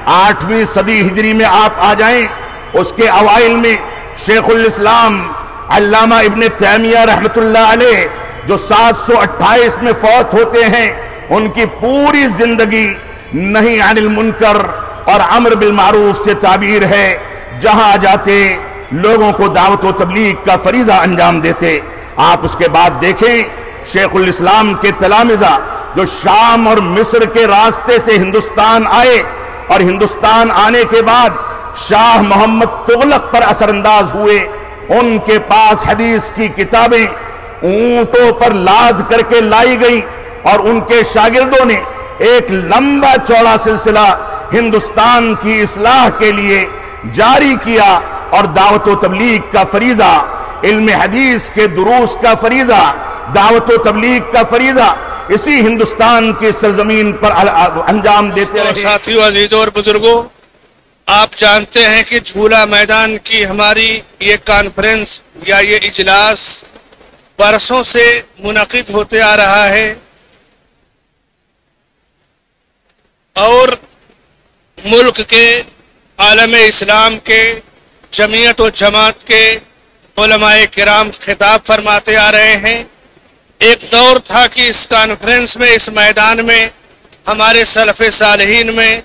8ویں صدی ہجری میں آپ آ جائیں، اس کے اوائل میں شیخ الاسلام علامہ ابن تیمیہ رحمت اللہ علیہ جو 728 میں فوت ہوتے ہیں، ان کی پوری زندگی نہی عن المنکر اور امر بالمعروف سے تعبیر ہے۔ جہاں جاتے لوگوں کو دعوت و تبلیغ کا فریضہ انجام دیتے۔ آپ اس کے بعد دیکھیں شیخ الاسلام کے تلامذہ جو شام اور مصر کے راستے سے ہندوستان آئے، اور ہندوستان آنے کے بعد شاہ محمد تغلق پر اثر انداز ہوئے، ان کے پاس حدیث کی کتابیں اونٹوں پر لاد کر کے لائی گئیں، اور ان کے شاگردوں نے ایک لمبا چوڑا سلسلہ ہندوستان کی اصلاح کے لیے جاری کیا، اور دعوت و تبلیغ کا فریضہ، علم حدیث کے دروس کا فریضہ، دعوت و تبلیغ کا فریضہ اسی ہندوستان کی سرزمین پر انجام دیتے رہے۔ ساتھیوں، عزیزوں اور بزرگوں، آپ جانتے ہیں کہ جھولا میدان کی ہماری یہ کانفرنس یا یہ اجلاس برسوں سے منعقد ہوتے آ رہا ہے، اور ملک کے عالم اسلام کے جمعیت و جماعت کے علماء کرام خطاب فرماتے آ رہے ہیں۔ ایک دور تھا کہ اس کانفرنس میں، اس میدان میں ہمارے سلف صالحین میں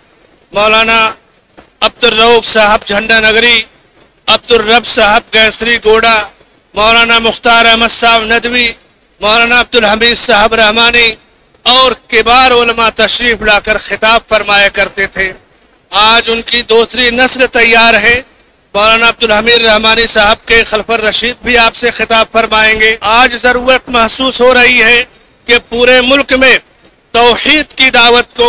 مولانا عبدالرؤف صاحب جھنڈا نگری، عبدالرب صاحب گیسری گوڑا، مولانا مختار احمد صاحب ندوی، مولانا عبدالحمید صاحب رحمانی اور کبار علماء تشریف لا کر خطاب فرمایا کرتے تھے۔ آج ان کی دوسری نسل تیار ہے۔ مولانا عبدالحمید رحمانی صاحب کے خلف الرشید بھی آپ سے خطاب فرمائیں گے۔ آج ضرورت محسوس ہو رہی ہے کہ پورے ملک میں توحید کی دعوت کو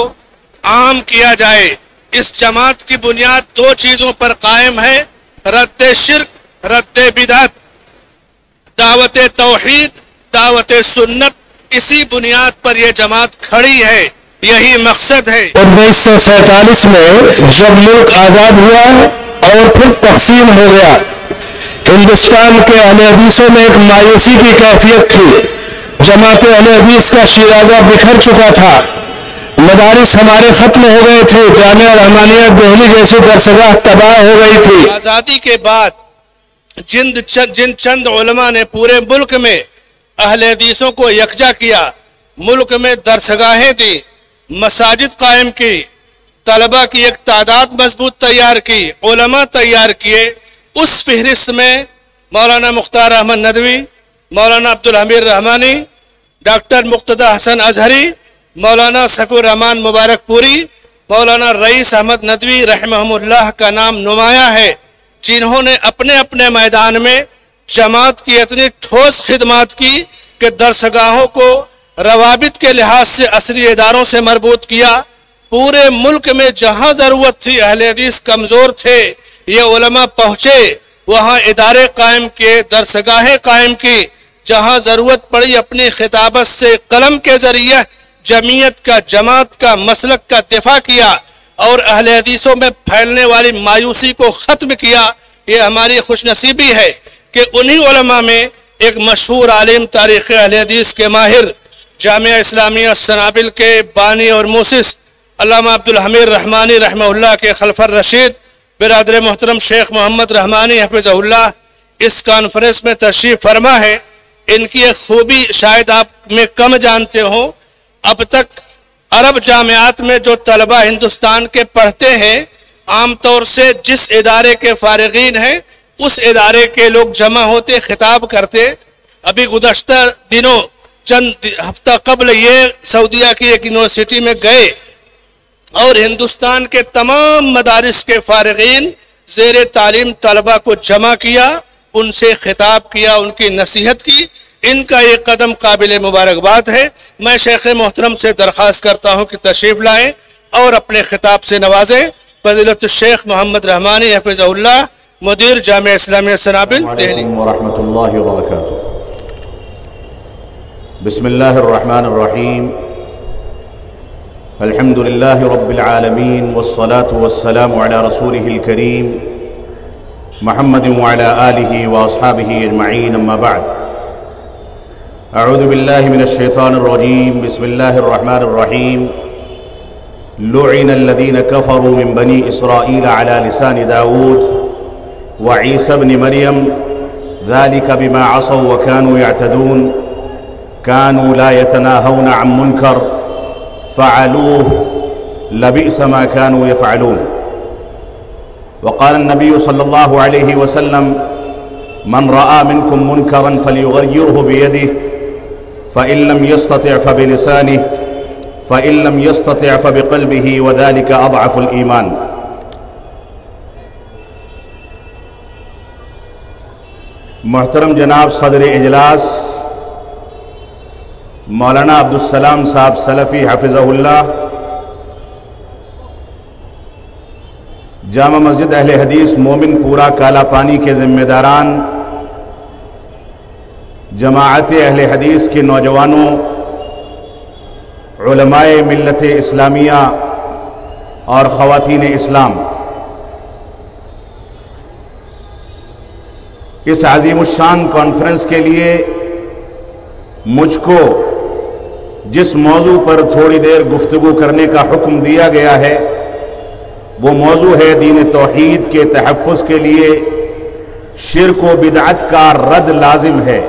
عام کیا جائے۔ اس جماعت کی بنیاد 2 چیزوں پر قائم ہے، رد شرک، رد بدعت، دعوت توحید، دعوت سنت۔ اسی بنیاد پر یہ جماعت کھڑی ہے، یہی مقصد ہے۔ 1947 میں جب ملک آزاد ہوا اور پھر تقسیم ہو گیا، ہندوستان کے اہل حدیثوں میں ایک مایوسی کی کیفیت تھی۔ جماعت اہل حدیث کا شیرازہ بکھر چکا تھا، مدارس ہمارے ختم ہو گئے تھے، جامعہ رحمانیہ دہلی جیسی درسگاہ تباہ ہو گئی تھی۔ آزادی کے بعد جن چند علماء نے پورے ملک میں اہل حدیثوں کو یکجا کیا، ملک میں درسگاہیں دی، مساجد قائم کی، طلبہ کی ایک تعداد مضبوط تیار کی، علماء تیار کیے، اس فہرست میں مولانا مختار احمد ندوی، مولانا عبدالحمید رحمانی، ڈاکٹر مقتدی حسن اظہری، مولانا صفی الرحمان مبارک پوری، مولانا رئیس احمد ندوی رحمہم اللہ کا نام نمایاں ہے، جنہوں نے اپنے اپنے میدان میں جماعت کی اتنی ٹھوس خدمات کی کہ درسگاہوں کو روابط کے لحاظ سے عصری اداروں سے مربوط کیا۔ پورے ملک میں جہاں ضرورت تھی، اہل حدیث کمزور تھے، یہ علماء پہنچے، وہاں ادارے قائم کیے، درسگاہیں قائم کی، جہاں ضرورت پڑی اپنی خطابت سے قلم کے ذریعے جمعیت کا، جماعت کا، مسلک کا دفاع کیا، اور اہل حدیثوں میں پھیلنے والی مایوسی کو ختم کیا۔ یہ ہماری خوش نصیبی ہے کہ انہی علماء میں ایک مشہور عالم، تاریخ اہل حدیث کے ماہر، جامعہ اسلامیہ سنابل کے بانی اور موسس علامہ عبدالحمید رحمانی رحمہ اللہ کے خلف الرشید برادر محترم شیخ محمد رحمانی حفظہ اللہ اس کانفرنس میں تشریف فرما ہے۔ ان کی ایک خوبی شاید آپ میں کم جانتے ہوں، اب تک عرب جامعات میں جو طلبہ ہندوستان کے پڑھتے ہیں، عام طور سے جس ادارے کے فارغین ہیں اس ادارے کے لوگ جمع ہوتے، خطاب کرتے۔ ابھی گزشتہ دنوں چند ہفتہ قبل یہ سعودیہ کی ایک یونیورسٹی میں گئے اور ہندوستان کے تمام مدارس کے فارغین زیر تعلیم طلبہ کو جمع کیا، ان سے خطاب کیا، ان کی نصیحت کی۔ ان کا یہ قدم قابل مبارکباد ہے۔ میں شیخ محترم سے درخواست کرتا ہوں کہ تشریف لائیں اور اپنے خطاب سے نوازیں۔ فضیلت الشیخ محمد رحمانی حفظہ اللہ، مدیر جامعہ اسلامیہ سنابل، دہلی۔ ورحمۃ اللہ وبرکاتہ۔ بسم اللہ الرحمن الرحیم، الحمد للہ رب العالمین، والصلاة والسلام علی رسولہ الکریم محمد وعلی آلہ واصحابہ اجمعین، اما بعد۔ اعوذ باللہ من الشیطان الرجیم، بسم اللہ الرحمن الرحیم۔ لعن الذين كفروا من بني إسرائيل على لسان داود وعيسى بن مريم ذلك بما عصوا وكانوا يعتدون كانوا لا يتناهون عن منكر فعلوه لبئس ما كانوا يفعلون. وقال النبي صلى الله عليه وسلم من رأى منكم منكرا فليغيره بيده فإن لم يستطع فبلسانه فإن لم يستطع فبقلبه وذلك أضعف الإيمان. محترم جناب صدر اجلاس مولانا عبدالسلام صاحب سلفی حفظہ اللہ، جامع مسجد اہل حدیث مومن پورا کالا پانی کے ذمہ داران، جماعت اہل حدیث کے نوجوانوں، علماء ملت اسلامیہ اور خواتین اسلام، اس عظیم الشان کانفرنس کے لیے مجھ کو جس موضوع پر تھوڑی دیر گفتگو کرنے کا حکم دیا گیا ہے وہ موضوع ہے دین توحید کے تحفظ کے لیے شرک و بدعت کا رد لازم ہے۔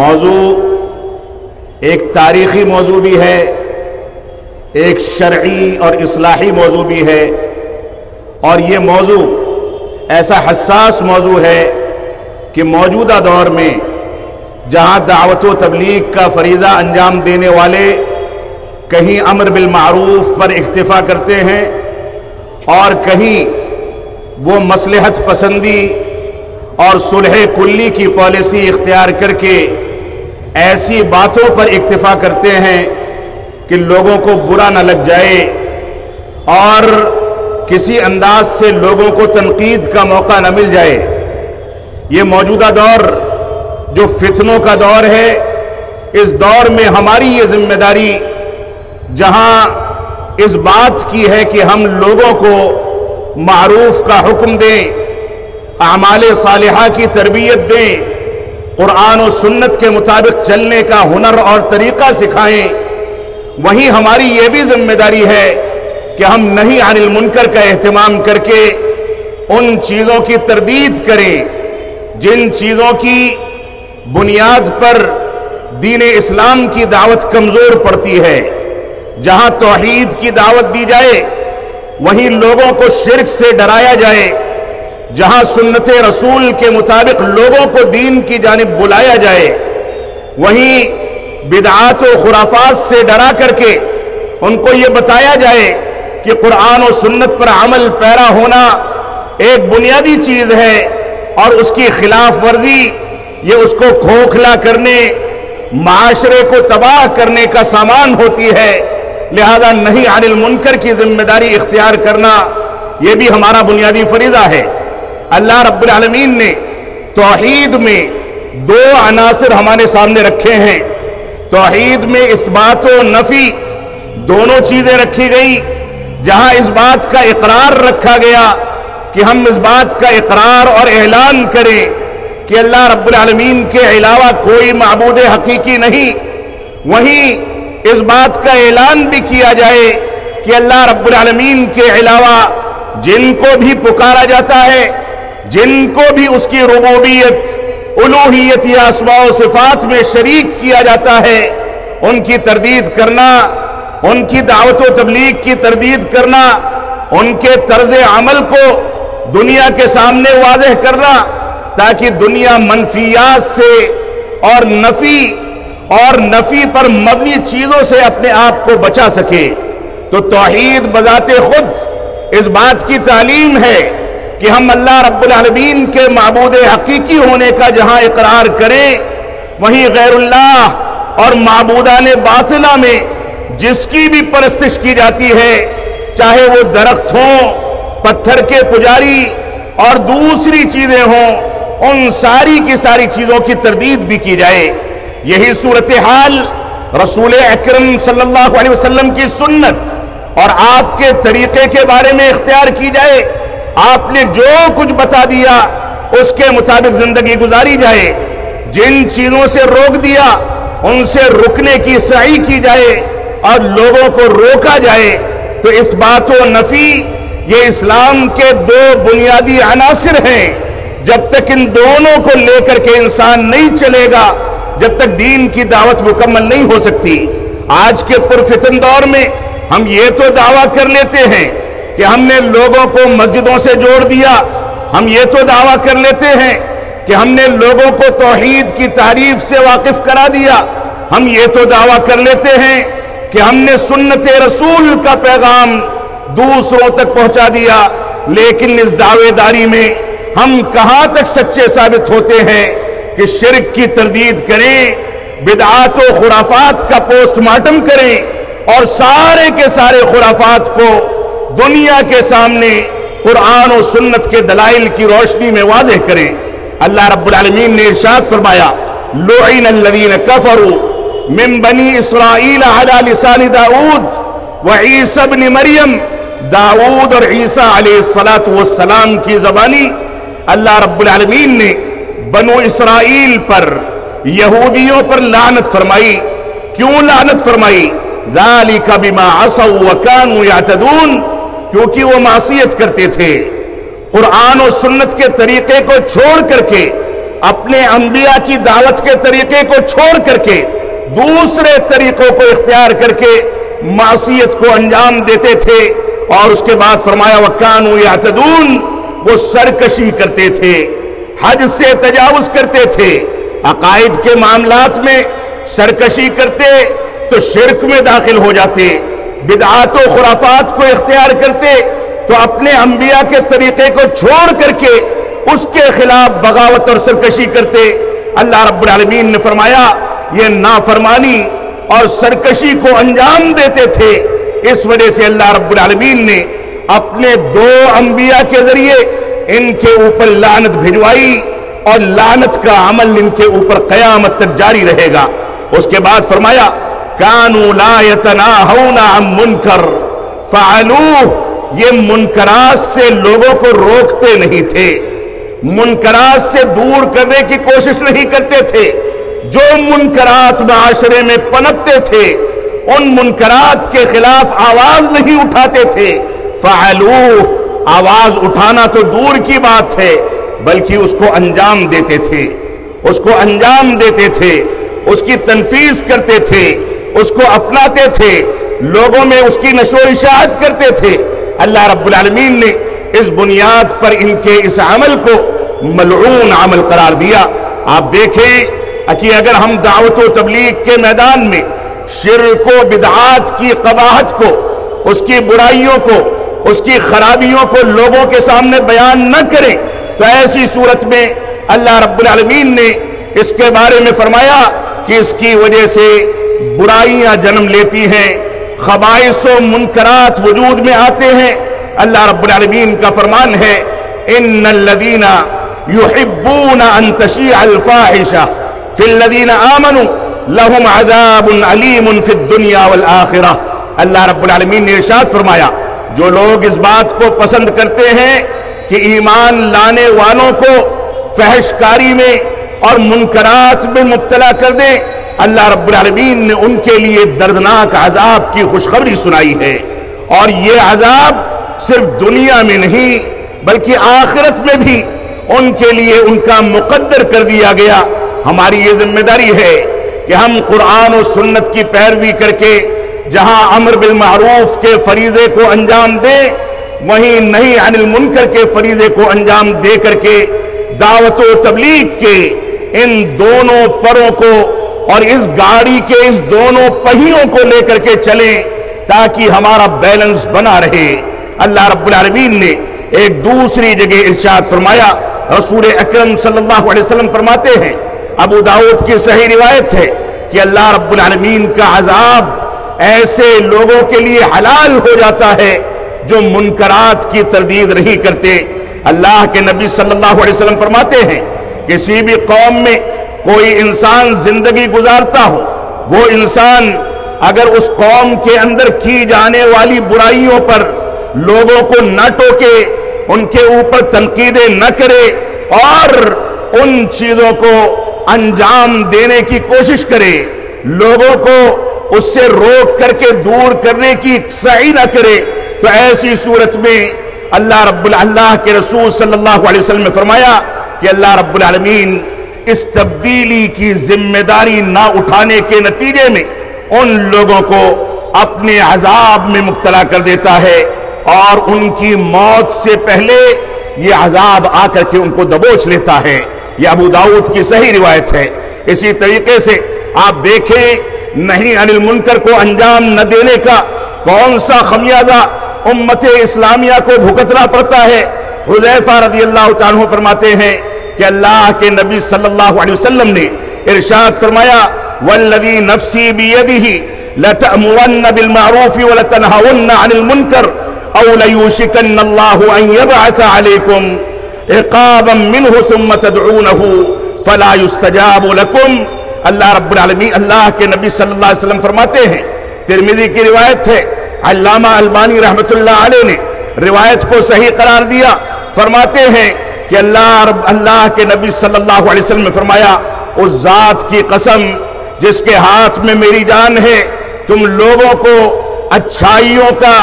موضوع ایک تاریخی موضوع بھی ہے، ایک شرعی اور اصلاحی موضوع بھی ہے، اور یہ موضوع ایسا حساس موضوع ہے کہ موجودہ دور میں جہاں دعوت و تبلیغ کا فریضہ انجام دینے والے کہیں امر بالمعروف پر اکتفا کرتے ہیں اور کہیں وہ مصلحت پسندی اور صلح کلی کی پالیسی اختیار کر کے ایسی باتوں پر اکتفا کرتے ہیں کہ لوگوں کو برا نہ لگ جائے اور کسی انداز سے لوگوں کو تنقید کا موقع نہ مل جائے۔ یہ موجودہ دور جو فتنوں کا دور ہے، اس دور میں ہماری یہ ذمہ داری جہاں اس بات کی ہے کہ ہم لوگوں کو معروف کا حکم دیں، اعمال صالحہ کی تربیت دیں، قرآن و سنت کے مطابق چلنے کا ہنر اور طریقہ سکھائیں، وہیں ہماری یہ بھی ذمہ داری ہے کہ ہم نہی عن المنکر کا اہتمام کر کے ان چیزوں کی تردید کریں جن چیزوں کی بنیاد پر دین اسلام کی دعوت کمزور پڑتی ہے۔ جہاں توحید کی دعوت دی جائے وہیں لوگوں کو شرک سے ڈرایا جائے، جہاں سنت رسول کے مطابق لوگوں کو دین کی جانب بلایا جائے وہیں بدعات و خرافات سے ڈرا کر کے ان کو یہ بتایا جائے کہ قرآن و سنت پر عمل پیرا ہونا ایک بنیادی چیز ہے اور اس کی خلاف ورزی یہ اس کو کھوکھلا کرنے، معاشرے کو تباہ کرنے کا سامان ہوتی ہے، لہذا نہی عن المنکر کی ذمہ داری اختیار کرنا یہ بھی ہمارا بنیادی فریضہ ہے۔ اللہ رب العالمین نے توحید میں دو عناصر ہمارے سامنے رکھے ہیں، توحید میں اثبات و نفی دونوں چیزیں رکھی گئی۔ جہاں اس بات کا اقرار رکھا گیا کہ ہم اس بات کا اقرار اور اعلان کریں کہ اللہ رب العالمین کے علاوہ کوئی معبود حقیقی نہیں، وہیں اس بات کا اعلان بھی کیا جائے کہ اللہ رب العالمین کے علاوہ جن کو بھی پکارا جاتا ہے، جن کو بھی اس کی ربوبیت، الوہیت یا اسماء و صفات میں شریک کیا جاتا ہے ان کی تردید کرنا، ان کی دعوت و تبلیغ کی تردید کرنا، ان کے طرز عمل کو دنیا کے سامنے واضح کرنا تاکہ دنیا منفیات سے اور نفی پر مبنی چیزوں سے اپنے آپ کو بچا سکے۔ تو توحید بذات خود اس بات کی تعلیم ہے کہ ہم اللہ رب العالمین کے معبود حقیقی ہونے کا جہاں اقرار کریں وہیں غیر اللہ اور معبودان باطلہ میں جس کی بھی پرستش کی جاتی ہے، چاہے وہ درخت ہوں، پتھر کے پجاری اور دوسری چیزیں ہوں، ان ساری کی ساری چیزوں کی تردید بھی کی جائے۔ یہی صورتحال رسول اکرم صلی اللہ علیہ وسلم کی سنت اور آپ کے طریقے کے بارے میں اختیار کی جائے۔ آپ نے جو کچھ بتا دیا اس کے مطابق زندگی گزاری جائے، جن چیزوں سے روک دیا ان سے رکنے کی سعی کی جائے، اور لوگوں کو روکا جائے، تو اس بات و نفی یہ اسلام کے دو بنیادی عناصر ہیں۔ جب تک ان دونوں کو لے کر کے انسان نہیں چلے گا، جب تک دین کی دعوت مکمل نہیں ہو سکتی۔ آج کے پرفتن دور میں ہم یہ تو دعویٰ کر لیتے ہیں کہ ہم نے لوگوں کو مسجدوں سے جوڑ دیا، ہم یہ تو دعویٰ کر لیتے ہیں کہ ہم نے لوگوں کو توحید کی تعریف سے واقف کرا دیا، ہم یہ تو دعویٰ کر لیتے ہیں کہ ہم نے سنت رسول کا پیغام دوسروں تک پہنچا دیا، لیکن اس دعوے داری میں ہم کہاں تک سچے ثابت ہوتے ہیں کہ شرک کی تردید کریں، بدعات و خرافات کا پوسٹ مارٹم کریں اور سارے کے سارے خرافات کو دنیا کے سامنے قرآن و سنت کے دلائل کی روشنی میں واضح کریں۔ اللہ رب العالمین نے ارشاد فرمایا، لعن الذین کفروا من بنی اسرائیل علی لسان داؤد وعیسی ابن مریم، داؤد اور عیسیٰ علیہ السلام کی زبانی اللہ رب العالمین نے بنو اسرائیل پر، یہودیوں پر لعنت فرمائی۔ کیوں لعنت فرمائی؟ ذالک بما عصوا وکانوا یعتدون، کیونکہ وہ معصیت کرتے تھے، قرآن و سنت کے طریقے کو چھوڑ کر کے، اپنے انبیاء کی دعوت کے طریقے کو چھوڑ کر کے دوسرے طریقوں کو اختیار کر کے معصیت کو انجام دیتے تھے۔ اور اس کے بعد فرمایا وَكَانُوا يَعْتَدُونَ، وہ سرکشی کرتے تھے، حد سے تجاوز کرتے تھے، عقائد کے معاملات میں سرکشی کرتے تو شرک میں داخل ہو جاتے، بدعات و خرافات کو اختیار کرتے تو اپنے انبیاء کے طریقے کو چھوڑ کر کے اس کے خلاف بغاوت اور سرکشی کرتے۔ اللہ رب العالمین نے فرمایا یہ نافرمانی اور سرکشی کو انجام دیتے تھے، اس وجہ سے اللہ رب العالمین نے اپنے دو انبیاء کے ذریعے ان کے اوپر لعنت بھجوائی، اور لعنت کا عمل ان کے اوپر قیامت تک جاری رہے گا۔ اس کے بعد فرمایا کانوا لا یتناہون عن منکر فعلوہ، یہ منکرات سے لوگوں کو روکتے نہیں تھے، منکرات سے دور کرنے کی کوشش نہیں کرتے تھے، جو منکرات معاشرے میں پنپتے تھے ان منکرات کے خلاف آواز نہیں اٹھاتے تھے۔ فعلوہ، آواز اٹھانا تو دور کی بات ہے، بلکہ اس کو انجام دیتے تھے، اس کو انجام دیتے تھے، اس کی تنفیذ کرتے تھے، اس کو اپناتے تھے، لوگوں میں اس کی نشر و اشاعت کرتے تھے۔ اللہ رب العالمین نے اس بنیاد پر ان کے اس عمل کو ملعون عمل قرار دیا۔ آپ دیکھیں کہ اگر ہم دعوت و تبلیغ کے میدان میں شرک و بدعات کی قباحت کو، اس کی برائیوں کو، اس کی خرابیوں کو لوگوں کے سامنے بیان نہ کریں تو ایسی صورت میں اللہ رب العالمین نے اس کے بارے میں فرمایا کہ اس کی وجہ سے برائیاں جنم لیتی ہیں، خبائث و منکرات وجود میں آتے ہیں۔ اللہ رب العالمین کا فرمان ہے ان الذین یحبون ان تشیع الفاحشہ فی الذین آمنوا لہم عذاب علیم فی الدنیا والآخرہ۔ اللہ رب العالمین نے ارشاد فرمایا جو لوگ اس بات کو پسند کرتے ہیں کہ ایمان لانے والوں کو فحش کاری میں اور منکرات میں مبتلا کر دیں، اللہ رب العالمین نے ان کے لیے دردناک عذاب کی خوشخبری سنائی ہے، اور یہ عذاب صرف دنیا میں نہیں بلکہ آخرت میں بھی ان کے لیے ان کا مقدر کر دیا گیا۔ ہماری یہ ذمہ داری ہے کہ ہم قرآن و سنت کی پیروی کر کے جہاں امر بالمعروف کے فریضے کو انجام دیں، وہیں نہی عن المنکر کے فریضے کو انجام دے کر کے دعوت و تبلیغ کے ان دونوں پروں کو اور اس گاڑی کے اس دونوں پہیوں کو لے کر کے چلیں تاکہ ہمارا بیلنس بنا رہے۔ اللہ رب العالمین نے ایک دوسری جگہ ارشاد فرمایا، رسول اکرم صلی اللہ علیہ وسلم فرماتے ہیں، ابو داؤد کی صحیح روایت ہے کہ اللہ رب العالمین کا عذاب ایسے لوگوں کے لیے حلال ہو جاتا ہے جو منکرات کی تردید نہیں کرتے۔ اللہ کے نبی صلی اللہ علیہ وسلم فرماتے ہیں کسی بھی قوم میں کوئی انسان زندگی گزارتا ہو، وہ انسان اگر اس قوم کے اندر کی جانے والی برائیوں پر لوگوں کو نہ ٹوکے، ان کے اوپر تنقیدیں نہ کرے اور ان چیزوں کو انجام دینے کی کوشش کرے، لوگوں کو اس سے روک کر کے دور کرنے کی سعی نہ کرے، تو ایسی صورت میں اللہ کے رسول صلی اللہ علیہ وسلم نے فرمایا کہ اللہ رب العالمین اس تبدیلی کی ذمہ داری نہ اٹھانے کے نتیجے میں ان لوگوں کو اپنے عذاب میں مبتلا کر دیتا ہے، اور ان کی موت سے پہلے یہ عذاب آ کر کے ان کو دبوچ لیتا ہے۔ یہ ابو داؤد کی صحیح روایت ہے۔ اسی طریقے سے آپ دیکھیں نہی عن المنکر کو انجام نہ دینے کا کون سا خمیازہ امت اسلامیہ کو بھگتنا پڑتا ہے۔ حذیفہ رضی اللہ تعالیٰ عنہ فرماتے ہیں کہ اللہ کے نبی صلی اللہ علیہ وسلم نے ارشاد فرمایا والذی نفسی بیدہ لتأمرن بالمعروف ولتنہون عن المنکر او لیوشکن اللہ ان یبعث علیکم عقابا منہ ثم تدعونہ فلا یستجاب لکم۔ اللہ رب العالمین اللہ کے نبی صلی اللہ علیہ وسلم فرماتے ہیں، ترمذی کی روایت ہے، علامہ البانی رحمت اللہ علیہ نے روایت کو صحیح قرار دیا، فرماتے ہیں کہ اللہ کے نبی صلی اللہ علیہ وسلم نے فرمایا اس ذات کی قسم جس کے ہاتھ میں میری جان ہے، تم لوگوں کو اچھائیوں کا،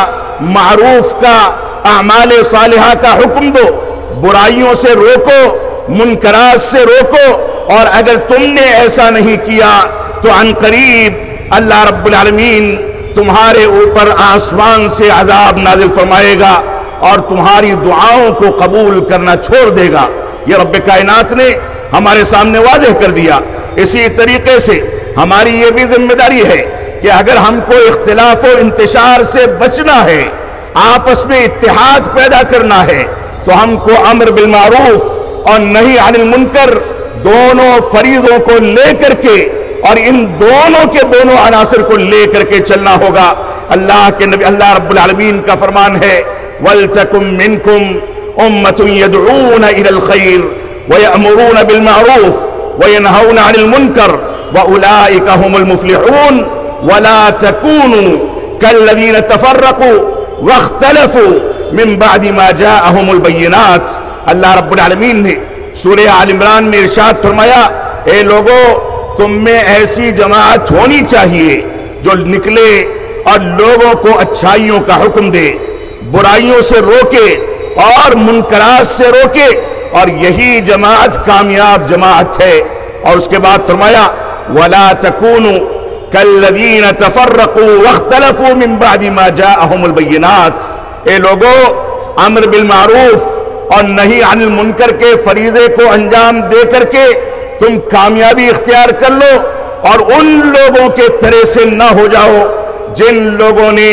معروف کا، اعمال صالحہ کا حکم دو، برائیوں سے روکو، منکرات سے روکو، اور اگر تم نے ایسا نہیں کیا تو عن قریب اللہ رب العالمین تمہارے اوپر آسمان سے عذاب نازل فرمائے گا اور تمہاری دعاؤں کو قبول کرنا چھوڑ دے گا۔ یہ رب کائنات نے ہمارے سامنے واضح کر دیا۔ اسی طریقے سے ہماری یہ بھی ذمہ داری ہے کہ اگر ہم کو اختلاف و انتشار سے بچنا ہے، آپس میں اتحاد پیدا کرنا ہے، تو ہم کو امر بالمعروف اور نہی عن المنکر دونوں فریضوں کو لے کر کے اور ان دونوں کے دونوں عناصر کو لے کر کے چلنا ہوگا۔ اللہ کے نبی اللہ رب العالمین کا فرمان ہے وَلْتَكُمْ مِنْكُمْ أُمَّةٌ يَدْعُونَ إِلَى الْخَيْرِ وَيَأْمُرُونَ بِالْمَعْرُوفِ وَيَنْهَوْنَ عَنِ الْمُنْكَرِ وَأُولَئِكَ هُمُ الْمُفْلِحُونَ وَلَا تَكُونُوا كَالَّذِينَ تَفَرَّقُوا وَاخْتَلَفُوا مِنْ بَعْدِ مَا جَاءَهُمُ الْبَيِّنَاتُ۔ اللہ رب العالمین نے سورہ آل عمران میں ارشاد فرمایا، اے لوگو تم میں ایسی جماعت ہونی چاہیے جو نکلے اور لوگوں کو اچھائیوں کا حکم دے، برائیوں سے روکے اور منکرات سے روکے، اور یہی جماعت کامیاب جماعت ہے۔ اور اس کے بعد فرمایا وَلَا تَكُونُوا كَالَّذِينَ تَفَرَّقُوا وَاخْتَلَفُوا مِنْ بَعْدِ مَا جَاءَهُمُ الْبَيِّنَاتُ۔ اے لوگو امر بالمعروف اور نہی عن المنکر کے فریضے کو انجام دے کر کے تم کامیابی اختیار کر لو، اور ان لوگوں کے طرح سے نہ ہو جاؤ جن لوگوں نے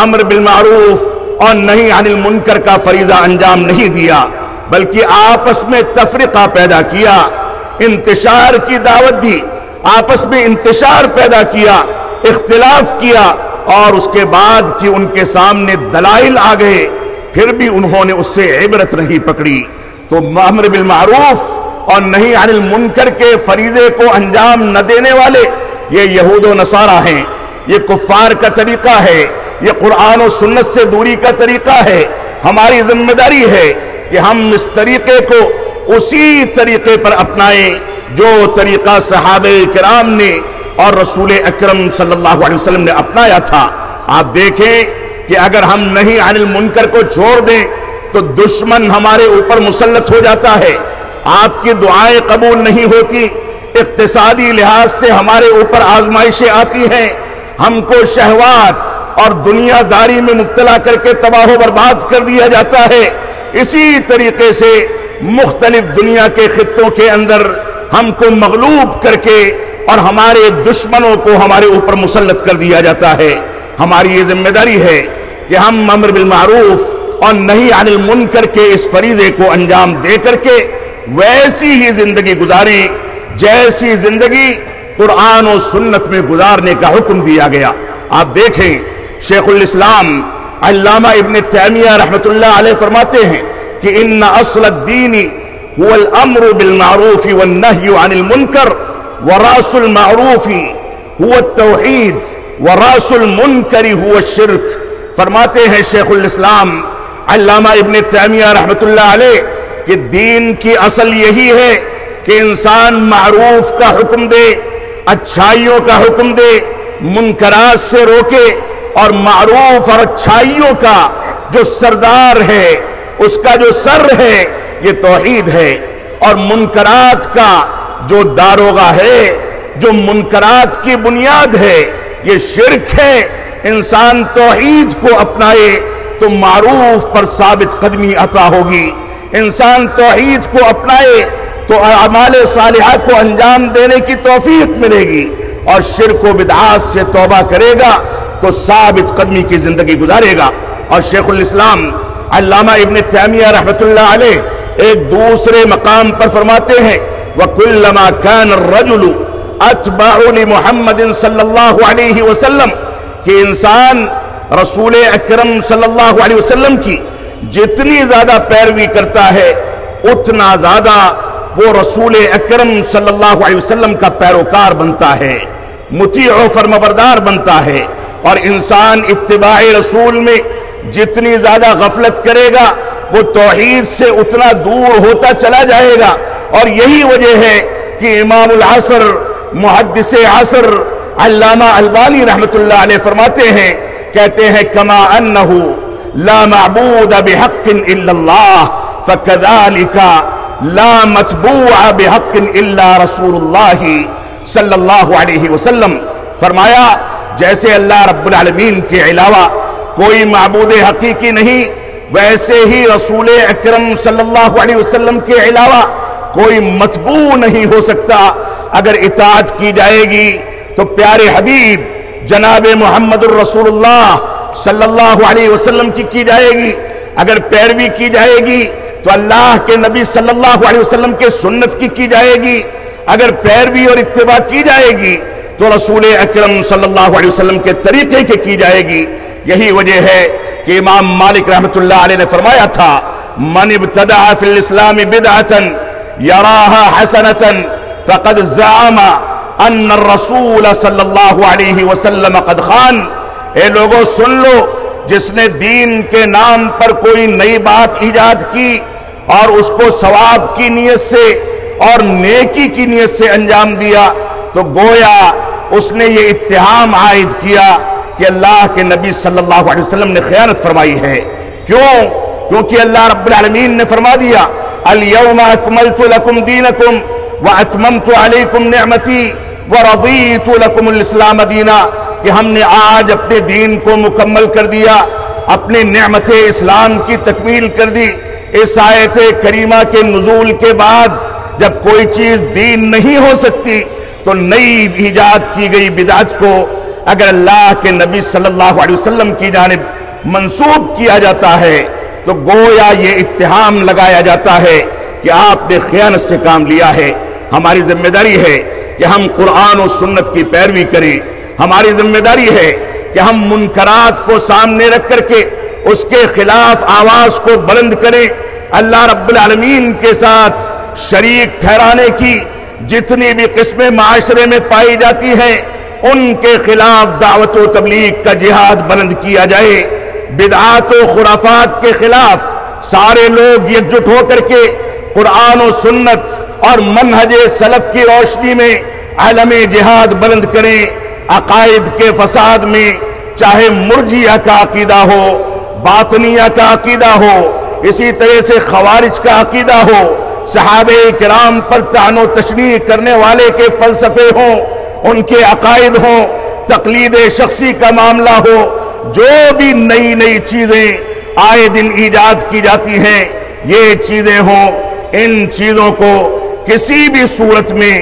امر بالمعروف اور نہی عن المنکر کا فریضہ انجام نہیں دیا، بلکہ آپس میں تفرقہ پیدا کیا، انتشار کی دعوت دی، آپس میں انتشار پیدا کیا، اختلاف کیا، اور اس کے بعد کہ ان کے سامنے دلائل آ گئے پھر بھی انہوں نے اس سے عبرت نہیں پکڑی۔ تو امر بالمعروف اور نہی عن المنکر کے فریضے کو انجام نہ دینے والے یہ یہود و نصارہ ہیں، یہ کفار کا طریقہ ہے، یہ قرآن و سنت سے دوری کا طریقہ ہے۔ ہماری ذمہ داری ہے کہ ہم اس طریقے کو اسی طریقے پر اپنائیں جو طریقہ صحابہ کرام نے اور رسول اکرم صلی اللہ علیہ وسلم نے اپنایا تھا۔ آپ دیکھیں کہ اگر ہم نہی عن المنکر کو چھوڑ دیں تو دشمن ہمارے اوپر مسلط ہو جاتا ہے، آپ کی دعائیں قبول نہیں ہوتی، اقتصادی لحاظ سے ہمارے اوپر آزمائشیں آتی ہیں، ہم کو شہوات اور دنیا داری میں مبتلا کر کے تباہ و برباد کر دیا جاتا ہے۔ اسی طریقے سے مختلف دنیا کے خطوں کے اندر ہم کو مغلوب کر کے اور ہمارے دشمنوں کو ہمارے اوپر مسلط کر دیا جاتا ہے۔ ہماری یہ ذمہ داری ہے کہ ہم امر بالمعروف اور نہی عن المنکر کے اس فریضے کو انجام دے کر کے ویسی ہی زندگی گزاریں جیسی زندگی قرآن و سنت میں گزارنے کا حکم دیا گیا۔ آپ دیکھیں شیخ الاسلام علامہ ابن تیمیہ رحمت اللہ علیہ فرماتے ہیں کہ ان اصل الدین هو الامر بالمعروف والنہی عن المنکر وراس المعروف هو التوحید وراس المنکر هو الشرک۔ فرماتے ہیں شیخ الاسلام علامہ ابن تیمیہ رحمت اللہ علیہ کہ دین کی اصل یہی ہے کہ انسان معروف کا حکم دے، اچھائیوں کا حکم دے، منکرات سے روکے، اور معروف اور اچھائیوں کا جو سردار ہے، اس کا جو سر ہے یہ توحید ہے، اور منکرات کا جو داروغہ ہے، جو منکرات کی بنیاد ہے، یہ شرک ہے۔ انسان توحید کو اپنائے تو معروف پر ثابت قدمی عطا ہوگی، انسان توحید کو اپنائے تو اعمال صالحہ کو انجام دینے کی توفیق ملے گی، اور شرک و بدعات سے توبہ کرے گا تو ثابت قدمی کی زندگی گزارے گا۔ اور شیخ الاسلام علامہ ابن تیمیہ رحمۃ اللہ علیہ ایک دوسرے مقام پر فرماتے ہیں وَكُلَّمَا كَانَ الرَّجُلُ أَتْبَعُ لِمُحَمَّدٍ صلی اللہ علیہ وسلم، کہ انسان رسول اکرم صلی اللہ علیہ وسلم کی جتنی زیادہ پیروی کرتا ہے اتنا زیادہ وہ رسول اکرم صلی اللہ علیہ وسلم کا پیروکار بنتا ہے، مطیع و فرمانبردار بنتا ہے، اور انسان اتباع رسول میں جتنی زیادہ غفلت کرے گا وہ توحید سے اتنا دور ہوتا چلا جائے گا۔ اور یہی وجہ ہے کہ امام العصر محدث عصر علامہ البانی رحمۃ اللہ علیہ فرماتے ہیں، کہتے ہیں کما انہ لا معبود بحق الا اللہ فکذالک لا متبوع بحق الا رسول اللہ صلی اللہ علیہ وسلم۔ فرمایا جیسے اللہ رب العالمین کے علاوہ کوئی معبود حقیقی نہیں، ویسے ہی رسول اکرم صلی اللہ علیہ وسلم کے علاوہ کوئی متبوع نہیں ہو سکتا۔ اگر اطاعت کی جائے گی تو پیارے حبیب جناب محمد الرسول اللہ صلی اللہ علیہ وسلم کی جائے گی، اگر پیروی کی جائے گی تو اللہ کے نبی صلی اللہ علیہ وسلم کے سنت کی جائے گی، اگر پیروی اور اتباع کی جائے گی تو رسول اکرم صلی اللہ علیہ وسلم کے طریقے کی جائے گی۔ یہی وجہ ہے کہ امام مالک رحمۃ اللہ علیہ نے فرمایا تھا من ابتدع فی الاسلام بدعۃ یراها حسنۃ فقد زعم ان الرسول صلی اللہ علیہ وسلم قد خان۔ اے لوگوں سن لو، جس نے دین کے نام پر کوئی نئی بات ایجاد کی اور اس کو ثواب کی نیت سے اور نیکی کی نیت سے انجام دیا تو گویا اس نے یہ اتہام عائد کیا کہ اللہ کے نبی صلی اللہ علیہ وسلم نے خیانت فرمائی ہے۔ کیوں؟ کیونکہ اللہ رب العالمین نے فرما دیا اليوم اکملت لکم دینکم واتممت علیکم نعمتی ورضیت لکم الاسلام دینا، کہ ہم نے آج اپنے دین کو مکمل کر دیا، اپنے نعمت اسلام کی تکمیل کر دی۔ اس آیت کریمہ کے نزول کے بعد جب کوئی چیز دین نہیں ہو سکتی تو نئی ایجاد کی گئی بدعت کو اگر اللہ کے نبی صلی اللہ علیہ وسلم کی جانب منسوب کیا جاتا ہے تو گویا یہ اتہام لگایا جاتا ہے کہ آپ نے خیانت سے کام لیا ہے۔ ہماری ذمہ داری ہے کہ ہم قرآن و سنت کی پیروی کریں، ہماری ذمہ داری ہے کہ ہم منکرات کو سامنے رکھ کر کے اس کے خلاف آواز کو بلند کریں۔ اللہ رب العالمین کے ساتھ شریک ٹھہرانے کی جتنی بھی قسمیں معاشرے میں پائی جاتی ہیں ان کے خلاف دعوت و تبلیغ کا جہاد بلند کیا جائے۔ بدعات و خرافات کے خلاف سارے لوگ یکجٹ ہو کر کے قرآن و سنت اور منہج سلف کی روشنی میں علم جہاد بلند کریں۔ عقائد کے فساد میں چاہے مرجیہ کا عقیدہ ہو، باطنیہ کا عقیدہ ہو، اسی طرح سے خوارج کا عقیدہ ہو، صحابہ کرام پر طعن و تشنیع کرنے والے کے فلسفے ہوں، ان کے عقائد ہوں، تقلید شخصی کا معاملہ ہو، جو بھی نئی نئی چیزیں آئے دن ایجاد کی جاتی ہیں یہ چیزیں ہوں، ان چیزوں کو کسی بھی صورت میں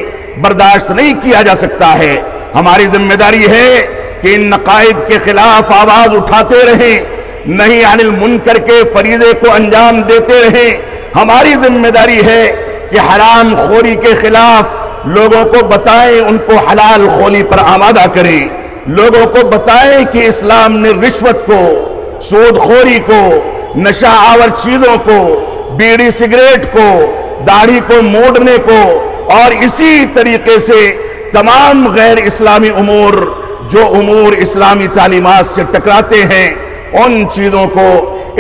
برداشت نہیں کیا جا سکتا ہے۔ ہماری ذمہ داری ہے کہ ان عقائد کے خلاف آواز اٹھاتے رہیں، نہی عن المنکر کے فریضے کو انجام دیتے رہیں۔ ہماری ذمہ داری ہے کہ حرام خوری کے خلاف لوگوں کو بتائیں، ان کو حلال خوری پر آمادہ کریں، لوگوں کو بتائیں کہ اسلام نے رشوت کو، سود خوری کو، نشہ آور چیزوں کو، بیڑی سگریٹ کو، داڑھی کو موڑنے کو اور اسی طریقے سے تمام غیر اسلامی امور جو امور اسلامی تعلیمات سے ٹکراتے ہیں ان چیزوں کو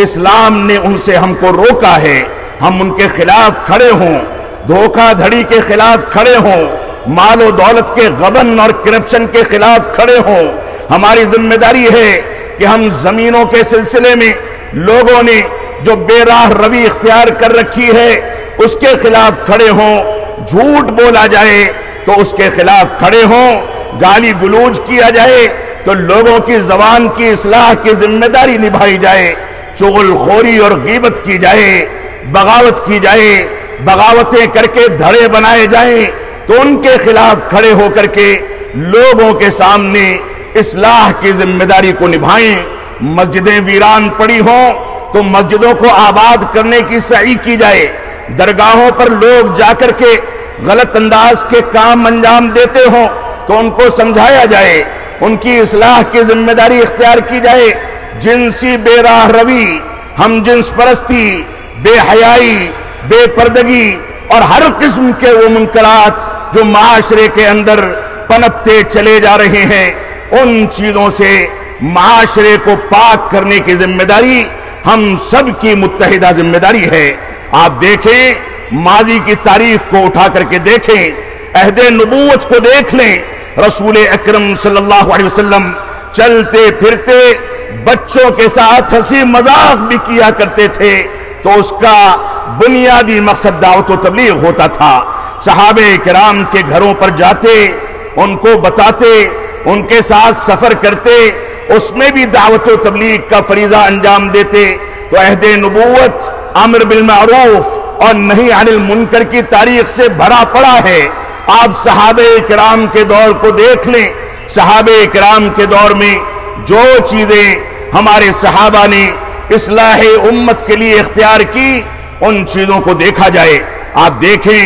اسلام نے ان سے ہم کو روکا ہے۔ ہم ان کے خلاف کھڑے ہوں، دھوکہ دھڑی کے خلاف کھڑے ہوں، مال و دولت کے غبن اور کرپشن کے خلاف کھڑے ہوں۔ ہماری ذمہ داری ہے کہ ہم زمینوں کے سلسلے میں لوگوں نے جو بے راہ روی اختیار کر رکھی ہے اس کے خلاف کھڑے ہوں۔ جھوٹ بولا جائے تو اس کے خلاف کھڑے ہوں، گالی گلوچ کیا جائے تو لوگوں کی زبان کی اصلاح کی ذمہ داری نبھائی جائے، چغل خوری اور غیبت کی جائے، بغاوت کی جائے، بغاوتیں کر کے دھڑے بنائے جائیں تو ان کے خلاف کھڑے ہو کر کے لوگوں کے سامنے اصلاح کی ذمہ داری کو نبھائیں۔ مسجدیں ویران پڑی ہوں تو مسجدوں کو آباد کرنے کی سعی کی جائے، درگاہوں پر لوگ جا کر کے غلط انداز کے کام انجام دیتے ہوں تو ان کو سمجھایا جائے، ان کی اصلاح کی ذمہ داری اختیار کی جائے۔ جنسی بے راہ روی، ہم جنس پرستی، بے حیائی، بے پردگی اور ہر قسم کے وہ منکرات جو معاشرے کے اندر پنپتے چلے جا رہے ہیں، ان چیزوں سے معاشرے کو پاک کرنے کی ذمہ داری ہم سب کی متحدہ ذمہ داری ہے۔ آپ دیکھیں، ماضی کی تاریخ کو اٹھا کر کے دیکھیں، عہد نبوت کو دیکھ لیں، رسول اکرم صلی اللہ علیہ وسلم چلتے پھرتے بچوں کے ساتھ ہنسی مذاق بھی کیا کرتے تھے تو اس کا بنیادی مقصد دعوت و تبلیغ ہوتا تھا۔ صحابہ کرام کے گھروں پر جاتے، ان کو بتاتے، ان کے ساتھ سفر کرتے، اس میں بھی دعوت و تبلیغ کا فریضہ انجام دیتے۔ تو عہد نبوت امر بالمعروف اور نہی عن المنکر کی تاریخ سے بھرا پڑا ہے۔ آپ صحابہ کرام کے دور کو دیکھ لیں، صحابہ کرام کے دور میں جو چیزیں ہمارے صحابہ نے اصلاح امت کے لیے اختیار کی، ان چیزوں کو دیکھا جائے۔ آپ دیکھیں،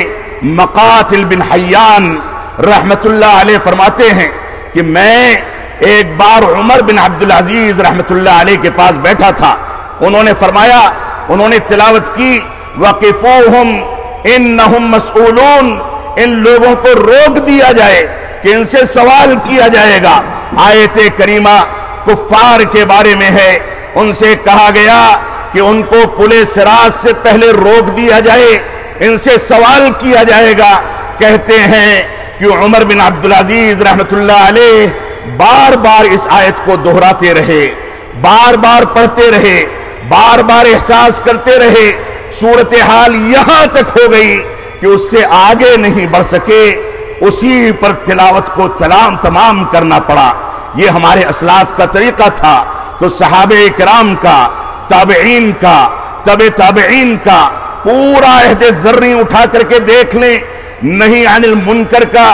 مقاتل بن حیان رحمت اللہ علیہ فرماتے ہیں کہ میں ایک بار عمر بن عبدالعزیز رحمت اللہ علیہ کے پاس بیٹھا تھا، انہوں نے فرمایا، انہوں نے تلاوت کی وَقِفُوهُمْ إِنَّهُمْ مَسْئُولُونَ، ان لوگوں کو روک دیا جائے کہ ان سے سوال کیا جائے گا۔ آیت کریمہ کفار کے بارے میں ہے، ان سے کہا گیا کہ ان کو پلے صراط سے پہلے روک دیا جائے، ان سے سوال کیا جائے گا۔ کہتے ہیں کہ عمر بن عبدالعزیز رحمت اللہ علیہ بار بار اس آیت کو دہراتے رہے، بار بار پڑھتے رہے، بار بار احساس کرتے رہے، صورتحال یہاں تک ہو گئی کہ اس سے آگے نہیں بڑھ سکے، اسی پر تلاوت کو تمام کرنا پڑا۔ یہ ہمارے اسلاف کا طریقہ تھا۔ تو صحابہ کرام کا، تابعین کا، تابعین کا پورا عہد زرعی اٹھا کر کے دیکھ لیں، نہی عن المنکر کا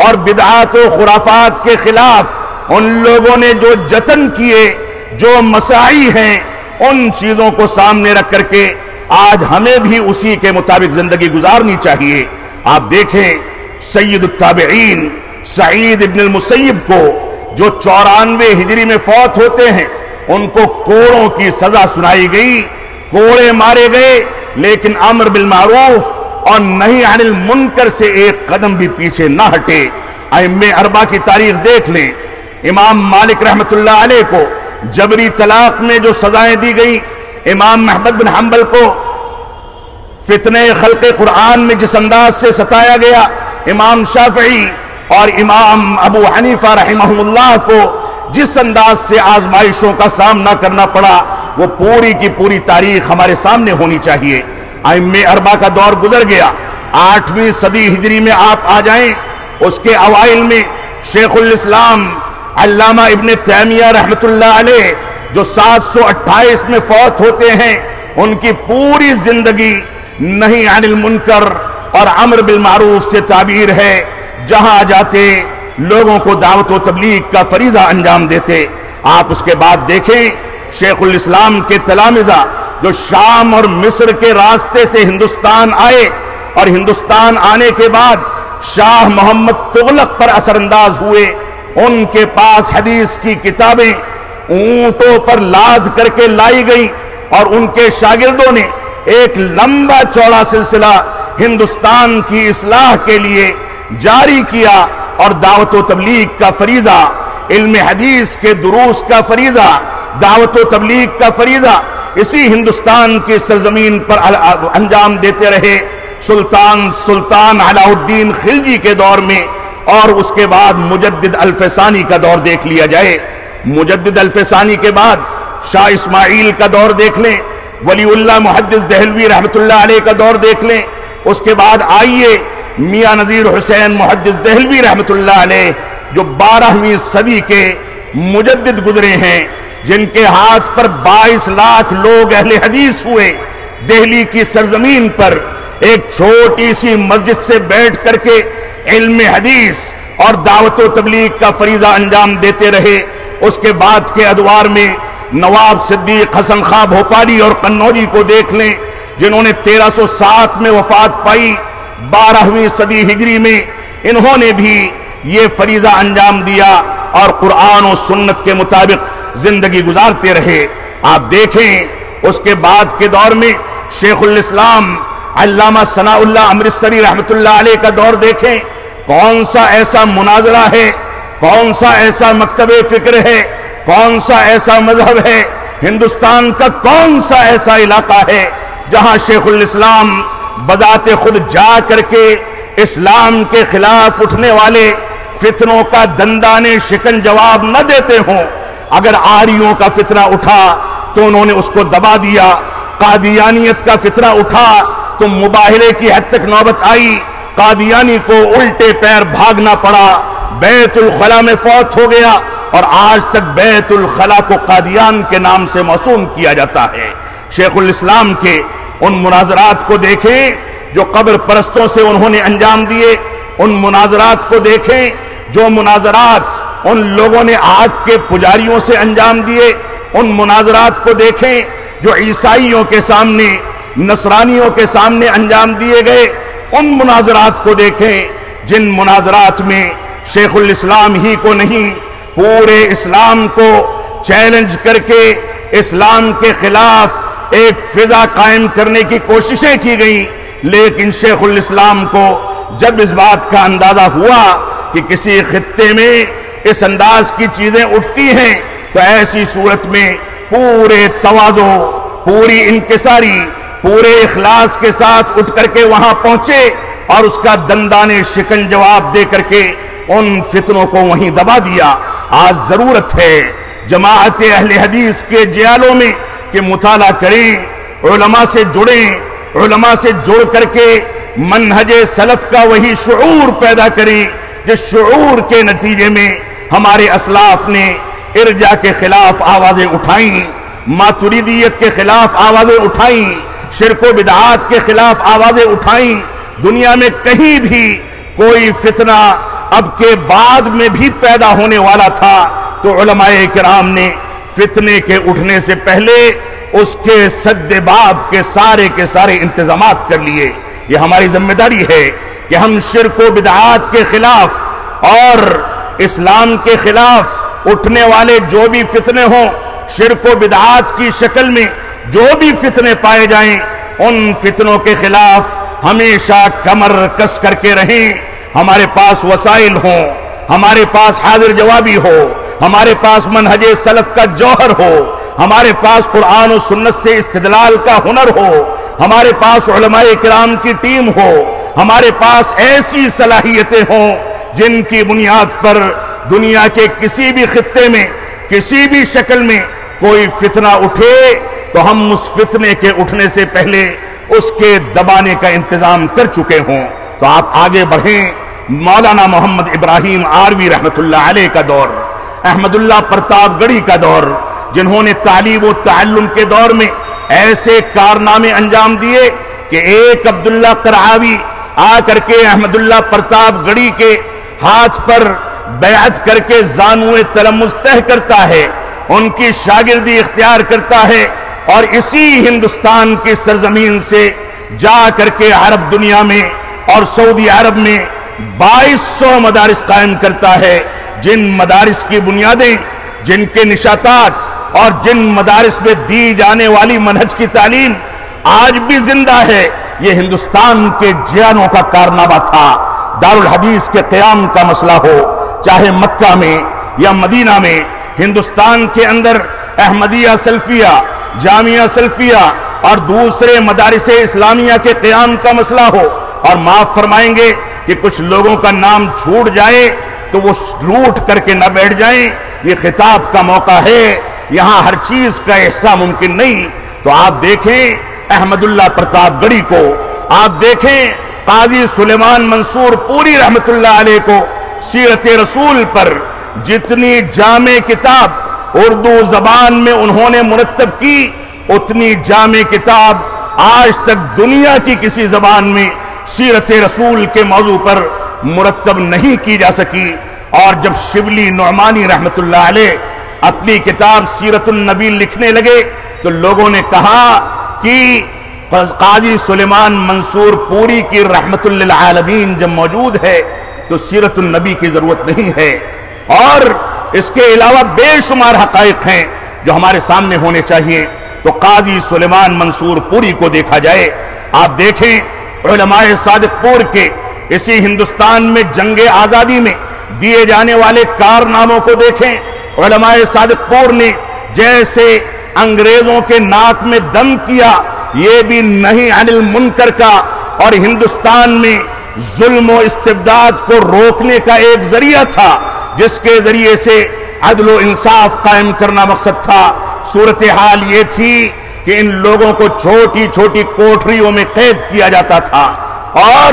اور بدعات و خرافات کے خلاف ان لوگوں نے جو جتن کیے، جو مساعی ہیں، ان چیزوں کو سامنے رکھ کر کے آج ہمیں بھی اسی کے مطابق زندگی گزارنی چاہیے۔ آپ دیکھیں، سید التابعین سعید ابن المسیب کو جو 94 ہجری میں فوت ہوتے ہیں، ان کو کوڑوں کی سزا سنائی گئی، کوڑے مارے گئے، لیکن امر بالمعروف اور نہی عن المنکر سے ایک قدم بھی پیچھے نہ ہٹے۔ ائمہ اربعہ کی تاریخ دیکھ لیں، امام مالک رحمت اللہ علیہ کو جبری طلاق میں جو سزائیں دی گئی، امام احمد بن حنبل کو فتنہ خلق قرآن میں جس انداز سے ستایا گیا، امام شافعی اور امام ابو حنیفہ رحمہ اللہ کو جس انداز سے آزمائشوں کا سامنا کرنا پڑا، وہ پوری کی پوری تاریخ ہمارے سامنے ہونی چاہیے۔ ائمہ اربعہ کا دور گزر گیا، 8ویں صدی ہجری میں آپ آ جائیں، اس کے اوائل میں شیخ الاسلام علامہ ابن تیمیہ رحمت اللہ علیہ جو 728 میں فوت ہوتے ہیں، ان کی پوری زندگی نہی عن المنکر اور امر بالمعروف سے تعبیر ہے۔ جہاں جاتے لوگوں کو دعوت و تبلیغ کا فریضہ انجام دیتے۔ آپ اس کے بعد دیکھیں، شیخ الاسلام کے تلامذہ جو شام اور مصر کے راستے سے ہندوستان آئے اور ہندوستان آنے کے بعد شاہ محمد تغلق پر اثر انداز ہوئے، ان کے پاس حدیث کی کتابیں اونٹوں پر لاد کر کے لائی گئی اور ان کے شاگردوں نے ایک لمبا چوڑا سلسلہ ہندوستان کی اصلاح کے لیے جاری کیا، اور دعوت و تبلیغ کا فریضہ، علم حدیث کے دروس کا فریضہ، دعوت و تبلیغ کا فریضہ اسی ہندوستان کی سرزمین پر انجام دیتے رہے۔ سلطان علاء الدین خلجی کے دور میں اور اس کے بعد مجدد الف ثانی کا دور دیکھ لیا جائے. مجدد الف ثانی کے بعد شاہ اسماعیل کا دور دیکھ لیں, ولی اللہ محدث دہلوی رحمت اللہ علیہ کا دور دیکھ لیں. اس کے بعد آئیے میاں نذیر حسین محدث دہلوی رحمت اللہ علیہ جو 12ویں صدی کے مجدد گزرے ہیں, جن کے ہاتھ پر 22 لاکھ لوگ اہل حدیث ہوئے. دہلی کی سرزمین پر ایک چھوٹی سی مسجد سے بیٹھ کر کے علم حدیث اور دعوت و تبلیغ کا فریضہ انجام دیتے رہے. اس کے بعد کے ادوار میں نواب صدیق حسن خاں بھوپالی اور قنوجی کو دیکھ لیں, جنہوں نے 1307 میں وفات پائی. 12ویں صدی ہجری میں انہوں نے بھی یہ فریضہ انجام دیا اور قرآن و سنت کے مطابق زندگی گزارتے رہے. آپ دیکھیں اس کے بعد کے دور میں شیخ الاسلام علامہ ثناء اللہ امرتسری رحمت اللہ علیہ کا دور دیکھیں. کون سا ایسا مناظرہ ہے, کون سا ایسا مکتب فکر ہے, کون سا ایسا مذہب ہے, ہندوستان کا کون سا ایسا علاقہ ہے جہاں شیخ الاسلام بذات خود جا کر کے اسلام کے خلاف اٹھنے والے فتنوں کا دندانے شکن جواب نہ دیتے ہوں. اگر آریوں کا فتنہ اٹھا تو انہوں نے اس کو دبا دیا, قادیانیت کا فتنہ اٹھا تو مباہلے کی حد تک نوبت آئی, قادیانی کو الٹے پیر بھاگنا پڑا, بیت الخلا میں فوت ہو گیا اور آج تک بیت الخلا کو قادیان کے نام سے موسوم کیا جاتا ہے. شیخ الاسلام کے ان مناظرات کو دیکھیں جو قبر پرستوں سے انہوں نے انجام دیے, ان مناظرات کو دیکھیں جو مناظرات ان لوگوں نے آگ کے پجاریوں سے انجام دیے, ان مناظرات کو دیکھیں جو عیسائیوں کے سامنے نصرانیوں کے سامنے انجام دیے گئے, ان مناظرات کو دیکھیں جن مناظرات میں شیخ الاسلام ہی کو نہیں پورے اسلام کو چیلنج کر کے اسلام کے خلاف ایک فضا قائم کرنے کی کوششیں کی گئیں. لیکن شیخ الاسلام کو جب اس بات کا اندازہ ہوا کہ کسی خطے میں اس انداز کی چیزیں اٹھتی ہیں تو ایسی صورت میں پورے تواضع, پوری انکساری, پورے اخلاص کے ساتھ اٹھ کر کے وہاں پہنچے اور اس کا دندانے شکن جواب دے کر کے ان فتنوں کو وہیں دبا دیا. آج ضرورت ہے جماعت اہل حدیث کے جیالوں میں کہ مطالعہ کریں, علماء سے جڑیں, علماء سے جڑ کر کے منہج سلف کا وہی شعور پیدا کریں جس شعور کے نتیجے میں ہمارے اسلاف نے ارجا کے خلاف آوازیں اٹھائیں, ماتریدیت کے خلاف آوازیں اٹھائیں, شرک و بدعات کے خلاف آوازیں اٹھائیں. دنیا میں کہیں بھی کوئی فتنہ اب کے بعد میں بھی پیدا ہونے والا تھا تو علماء کرام نے فتنے کے اٹھنے سے پہلے اس کے سد باب کے سارے انتظامات کر لیے. یہ ہماری ذمہ داری ہے کہ ہم شرک و بدعات کے خلاف اور اسلام کے خلاف اٹھنے والے جو بھی فتنے ہوں, شرک و بدعات کی شکل میں جو بھی فتنے پائے جائیں, ان فتنوں کے خلاف ہمیشہ کمر کس کر کے رہیں. ہمارے پاس وسائل ہوں, ہمارے پاس حاضر جوابی ہو, ہمارے پاس منہج سلف کا جوہر ہو, ہمارے پاس قرآن و سنت سے استدلال کا ہنر ہو, ہمارے پاس علماء کرام کی ٹیم ہو, ہمارے پاس ایسی صلاحیتیں ہوں جن کی بنیاد پر دنیا کے کسی بھی خطے میں کسی بھی شکل میں کوئی فتنہ اٹھے تو ہم اس فتنے کے اٹھنے سے پہلے اس کے دبانے کا انتظام کر چکے ہوں. تو آپ آگے بڑھیں. مولانا محمد ابراہیم آروی رحمت اللہ علیہ کا دور, احمد اللہ پرتاپ گڑھی کا دور, جنہوں نے تعلیم و تعلم کے دور میں ایسے کارنامے انجام دیے کہ ایک عبداللہ قرعاوی آ کر کے احمد اللہ پرتاپ گڑھی کے ہاتھ پر بیعت کر کے زانوئے تلمذ طے کرتا ہے, ان کی شاگردی اختیار کرتا ہے اور اسی ہندوستان کی سرزمین سے جا کر کے عرب دنیا میں اور سعودی عرب میں 2200 مدارس قائم کرتا ہے, جن مدارس کی بنیادیں, جن کے نشاتات اور جن مدارس میں دی جانے والی منہج کی تعلیم آج بھی زندہ ہے. یہ ہندوستان کے جیانوں کا کارنامہ تھا. دارالحدیث کے قیام کا مسئلہ ہو, چاہے مکہ میں یا مدینہ میں, ہندوستان کے اندر احمدیہ سلفیہ, جامعہ سلفیہ اور دوسرے مدارس اسلامیہ کے قیام کا مسئلہ ہو, اور معاف فرمائیں گے کہ کچھ لوگوں کا نام چھوٹ جائے تو وہ روٹ کر کے نہ بیٹھ جائیں. یہ خطاب کا موقع ہے, یہاں ہر چیز کا احساس ممکن نہیں. تو آپ دیکھیں احمد اللہ پرتاپ گڑھی کو, آپ دیکھیں قاضی سلیمان منصور پوری رحمت اللہ علیہ کو, سیرت رسول پر جتنی جامع کتاب اردو زبان میں انہوں نے مرتب کی, اتنی جامع کتاب آج تک دنیا کی کسی زبان میں سیرت رسول کے موضوع پر مرتب نہیں کی جا سکی. اور جب شبلی نعمانی رحمت اللہ علیہ اپنی کتاب سیرت النبی لکھنے لگے تو لوگوں نے کہا کہ قاضی سلیمان منصور پوری کی رحمت للعالمین جب موجود ہے تو سیرت النبی کی ضرورت نہیں ہے. اور اس کے علاوہ بے شمار حقائق ہیں جو ہمارے سامنے ہونے چاہیے. تو قاضی سلیمان منصور پوری کو دیکھا جائے, آپ دیکھیں علماء صادق پور کے اسی ہندوستان میں جنگ آزادی میں دیے جانے والے کارناموں کو دیکھیں. علماء صادق پور نے جیسے انگریزوں کے ناک میں دم کیا, یہ بھی نہیں عن المنکر کا اور ہندوستان میں ظلم و استبداد کو روکنے کا ایک ذریعہ تھا, جس کے ذریعے سے عدل و انصاف قائم کرنا مقصد تھا. صورتحال یہ تھی کہ ان لوگوں کو چھوٹی چھوٹی کوٹریوں میں قید کیا جاتا تھا اور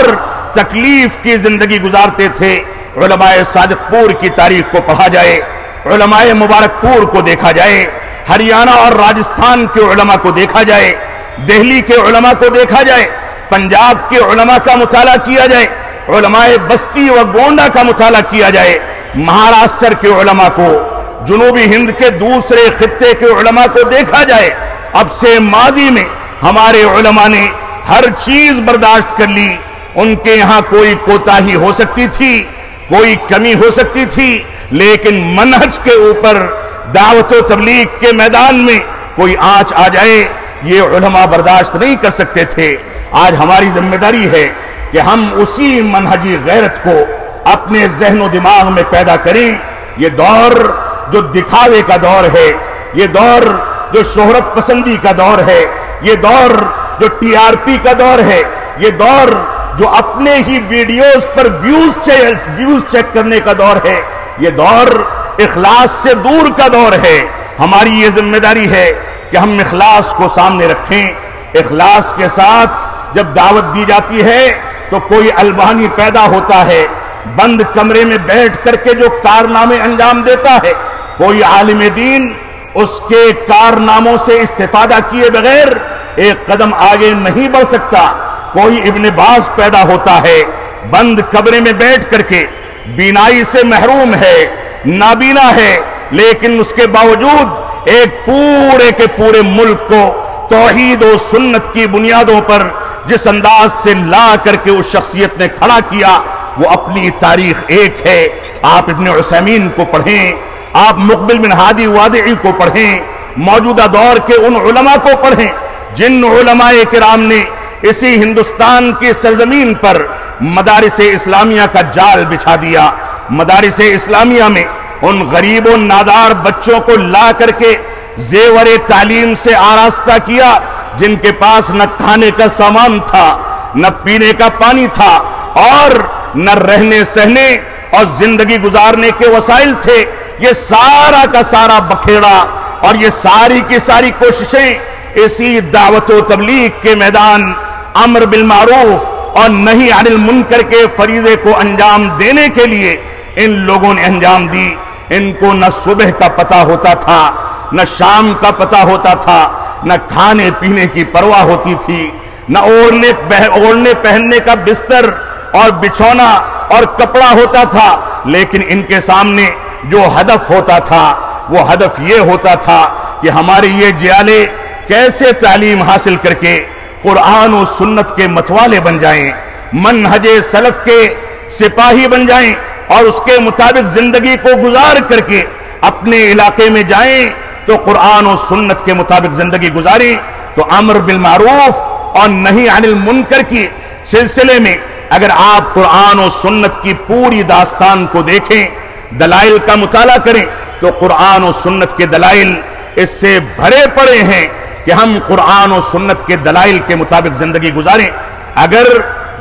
تکلیف کی زندگی گزارتے تھے. علماء صادق پور کی تاریخ کو پڑھا جائے, علماء مبارک پور کو دیکھا جائے, ہریانہ اور راجستھان کے علماء کو دیکھا جائے, دہلی کے علماء کو دیکھا جائے, پنجاب کے علماء کا مطالعہ کیا جائے, علماء بستی و گونڈا کا مطالعہ کیا جائے, مہاراشٹر کے علماء کو, جنوبی ہند کے دوسرے خطے کے علماء کو دیکھا جائے. اب سے ماضی میں ہمارے علماء نے ہر چیز برداشت کر لی. ان کے یہاں کوئی کوتاہی ہو سکتی تھی, کوئی کمی ہو سکتی تھی, لیکن منہج کے اوپر دعوت و تبلیغ کے میدان میں کوئی آنچ آ جائے یہ علماء برداشت نہیں کر سکتے تھے. آج ہماری ذمہ داری ہے کہ ہم اسی منہجی غیرت کو اپنے ذہن و دماغ میں پیدا کریں. یہ دور جو دکھاوے کا دور ہے, یہ دور جو شہرت پسندی کا دور ہے, یہ دور جو ٹی آر پی کا دور ہے, یہ دور جو اپنے ہی ویڈیوز پر ویوز چیک کرنے کا دور ہے, یہ دور اخلاص سے دور کا دور ہے. ہماری یہ ذمہ داری ہے کہ ہم اخلاص کو سامنے رکھیں. اخلاص کے ساتھ جب دعوت دی جاتی ہے تو کوئی البانی پیدا ہوتا ہے, بند کمرے میں بیٹھ کر کے جو کارنامے انجام دیتا ہے, کوئی عالم دین اس کے کارناموں سے استفادہ کیے بغیر ایک قدم آگے نہیں بڑھ سکتا. کوئی ابن باز پیدا ہوتا ہے, بند کمرے میں بیٹھ کر کے بینائی سے محروم ہے, نابینا ہے, لیکن اس کے باوجود ایک پورے کے پورے ملک کو توحید و سنت کی بنیادوں پر جس انداز سے لا کر کے اس شخصیت نے کھڑا کیا وہ اپنی تاریخ ایک ہے. آپ ابن عثیمین کو پڑھیں, آپ مقبل بن ہادی وادعی کو پڑھیں, موجودہ دور کے ان علماء کو پڑھیں جن علماء کرام نے اسی ہندوستان کی سرزمین پر مدارس اسلامیہ کا جال بچھا دیا. مدارس اسلامیہ میں ان غریب و نادار بچوں کو لا کر کے زیور تعلیم سے آراستہ کیا جن کے پاس نہ کھانے کا سامان تھا, نہ پینے کا پانی تھا, اور نہ رہنے سہنے اور زندگی گزارنے کے وسائل تھے. یہ سارا کا سارا بکھیڑا اور یہ ساری کی ساری کوششیں اسی دعوت و تبلیغ کے میدان, امر بالمعروف اور نہی عن المنکر کے فریضے کو انجام دینے کے لیے ان لوگوں نے انجام دی. ان کو نہ صبح کا پتہ ہوتا تھا, نہ شام کا پتہ ہوتا تھا, نہ کھانے پینے کی پرواہ ہوتی تھی, نہ اوڑھنے پہننے کا بستر اور بچھونا اور کپڑا ہوتا تھا. لیکن ان کے سامنے جو ہدف ہوتا تھا وہ ہدف یہ ہوتا تھا کہ ہمارے یہ جیالے کیسے تعلیم حاصل کر کے قرآن و سنت کے متوالے بن جائیں, منہج سلف کے سپاہی بن جائیں اور اس کے مطابق زندگی کو گزار کر کے اپنے علاقے میں جائیں تو قرآن و سنت کے مطابق زندگی گزاریں. تو امر بالمعروف اور نہی عن المنکر کی سلسلے میں اگر آپ قرآن و سنت کی پوری داستان کو دیکھیں, دلائل کا مطالعہ کریں, تو قرآن و سنت کے دلائل اس سے بھرے پڑے ہیں کہ ہم قرآن و سنت کے دلائل کے مطابق زندگی گزاریں. اگر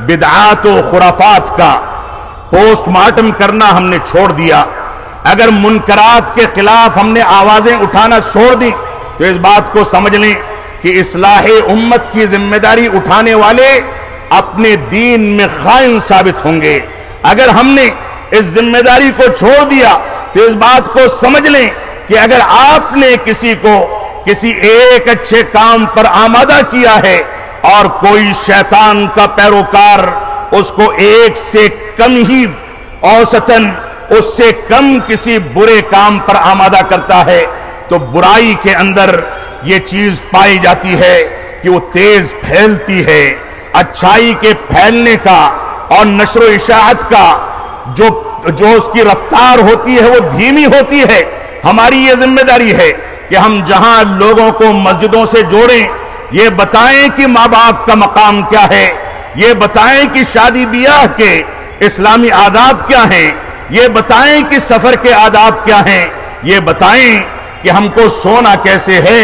بدعات و خرافات کا پوسٹ مارٹم کرنا ہم نے چھوڑ دیا، اگر منکرات کے خلاف ہم نے آوازیں اٹھانا چھوڑ دی، تو اس بات کو سمجھ لیں کہ اصلاح امت کی ذمہ داری اٹھانے والے اپنے دین میں خائن ثابت ہوں گے۔ اگر ہم نے اس ذمہ داری کو چھوڑ دیا تو اس بات کو سمجھ لیں کہ اگر آپ نے کسی کو کسی ایک اچھے کام پر آمادہ کیا ہے اور کوئی شیطان کا پیروکار اس کو ایک سے کم ہی اوسطاً اس سے کم کسی برے کام پر آمادہ کرتا ہے، تو برائی کے اندر یہ چیز پائی جاتی ہے کہ وہ تیز پھیلتی ہے۔ اچھائی کے پھیلنے کا اور نشر و اشاعت کا جو اس کی رفتار ہوتی ہے وہ دھیمی ہوتی ہے۔ ہماری یہ ذمہ داری ہے کہ ہم جہاں لوگوں کو مسجدوں سے جوڑیں، یہ بتائیں کہ ماں باپ کا مقام کیا ہے، یہ بتائیں کہ شادی بیاہ کے اسلامی آداب کیا ہیں، یہ بتائیں کہ سفر کے آداب کیا ہیں، یہ بتائیں کہ ہم کو سونا کیسے ہے،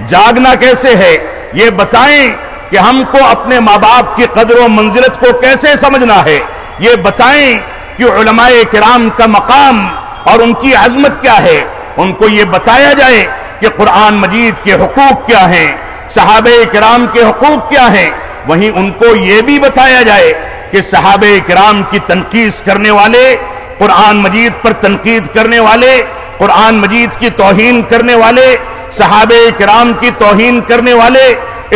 جاگنا کیسے ہے، یہ بتائیں کہ ہم کو اپنے ماں باپ کی قدر و منزلت کو کیسے سمجھنا ہے، یہ بتائیں کہ علماء کرام کا مقام اور ان کی عظمت کیا ہے، ان کو یہ بتایا جائے کہ قرآن مجید کے حقوق کیا ہیں، صحابہ کرام کے حقوق کیا ہیں۔ وہیں ان کو یہ بھی بتایا جائے کہ صحابہ کرام کی تنقید کرنے والے، قرآن مجید پر تنقید کرنے والے، قرآن مجید کی توہین کرنے والے، صحابہ کرام کی توہین کرنے والے،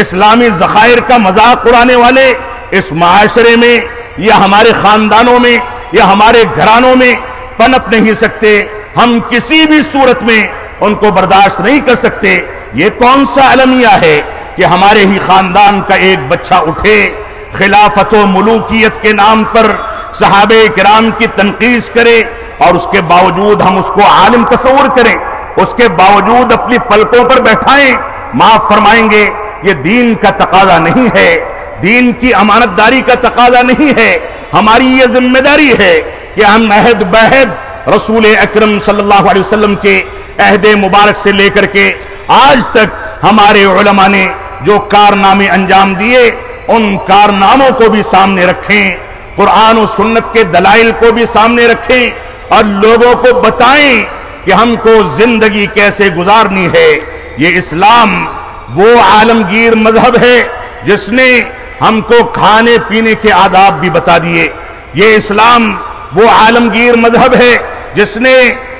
اسلامی ذخائر کا مذاق اڑانے والے اس معاشرے میں یا ہمارے خاندانوں میں یا ہمارے گھرانوں میں پنپ نہیں سکتے۔ ہم کسی بھی صورت میں ان کو برداشت نہیں کر سکتے۔ یہ کون سا المیہ ہے کہ ہمارے ہی خاندان کا ایک بچہ اٹھے، خلافت و ملوکیت کے نام پر صحابہ کرام کی تنقید کرے اور اس کے باوجود ہم اس کو عالم تصور کریں، اس کے باوجود اپنی پلکوں پر بیٹھائیں؟ معاف فرمائیں گے، یہ دین کا تقاضا نہیں ہے، دین کی امانت داری کا تقاضا نہیں ہے۔ ہماری یہ ذمہ داری ہے کہ ہم عہد بعہد رسول اکرم صلی اللہ علیہ وسلم کے عہد مبارک سے لے کر کے آج تک ہمارے علماء نے جو کارنامے انجام دیے، ان کارناموں کو بھی سامنے رکھیں، قرآن و سنت کے دلائل کو بھی سامنے رکھیں اور لوگوں کو بتائیں کہ ہم کو زندگی کیسے گزارنی ہے۔ یہ اسلام وہ عالمگیر مذہب ہے جس نے ہم کو کھانے پینے کے آداب بھی بتا دیے۔ یہ اسلام وہ عالمگیر مذہب ہے جس نے